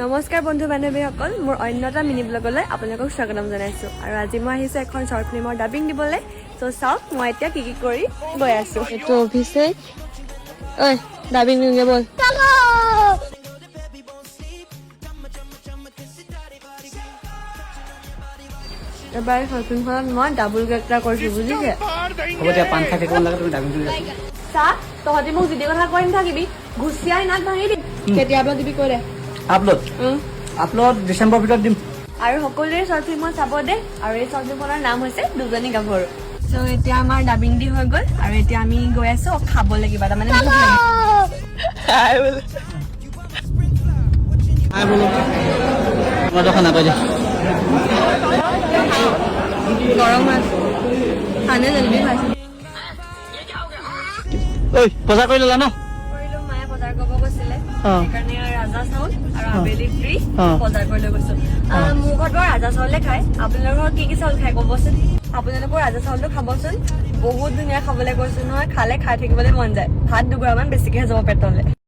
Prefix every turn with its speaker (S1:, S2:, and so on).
S1: নমস্কাৰ বন্ধু বান্ধৱীসকল, মোৰ অন্যটা মিনি ব্লগলৈ আপোনালোকক স্বাগতম জনাইছোঁ। আৰু আজি মই আহিছোঁ এখন শ্বৰ্ট ফিল্মৰ ডাবিং দিবলৈ। ত' চাওক মই এতিয়া কি কৰি গৈ আছোঁ। এইটো অফিচে ঐ ডাবিং দিওঁগে ব'ল। এবাৰ শ্বৰ্ট ফিল্মখনত মই ডাবুল কেৰেক্টাৰ কৰিছোঁ, বুজিছে?
S2: হ'ব দিয়া, পান খাই থাকিব লাগে, তুমি ডাবিং কৰি আছা।
S1: চা তহঁতি মোক যিটো কথা কৈ নাথাকিবি, ঘুচিয়াই নাক ভাঙি দিম। কেতিয়া আপলোড দিবি কৈ দে।
S2: আপলোড ডিচেম্বৰ ভিতৰত দিম।
S1: আৰু সকলোৰে শ্বৰ্ট ফিল্মত চাব দে। আৰু এই শ্বৰ্ট ফিল্মখনৰ নাম হৈছে দুজনী গাভৰু। চ' এতিয়া আমাৰ ডাবিং দি হৈ গ'ল আৰু এতিয়া আমি গৈ আছো খাবলৈ কিবা এটা, মানে ভোক লাগিছে। গৰম আছে, খানে জলদি খাইছে।
S2: বজাৰ কৰি ল'লা ন?
S1: কৰিলো, মায়ে বজাৰ কৰিব গৈছিলে, সেইকাৰণে ৰাজা চাউল আৰু আবেলি ফ্ৰী বজাৰ কৰি লৈ গৈছো। মোৰ ঘৰত বাৰু ৰাজা চাউলে খায়, আপোনালোকৰ ঘৰত কি কি চাউল খায় ক'বচোন। আপোনালোকৰ ৰাজা চাউলটো খাবচোন, বহুত ধুনীয়া খাবলৈ কৈছো নহয়, খালে খাই থাকিবলৈ মন যায়। ভাত 2 গৰামান বেছিকেহে যাব পেটলে।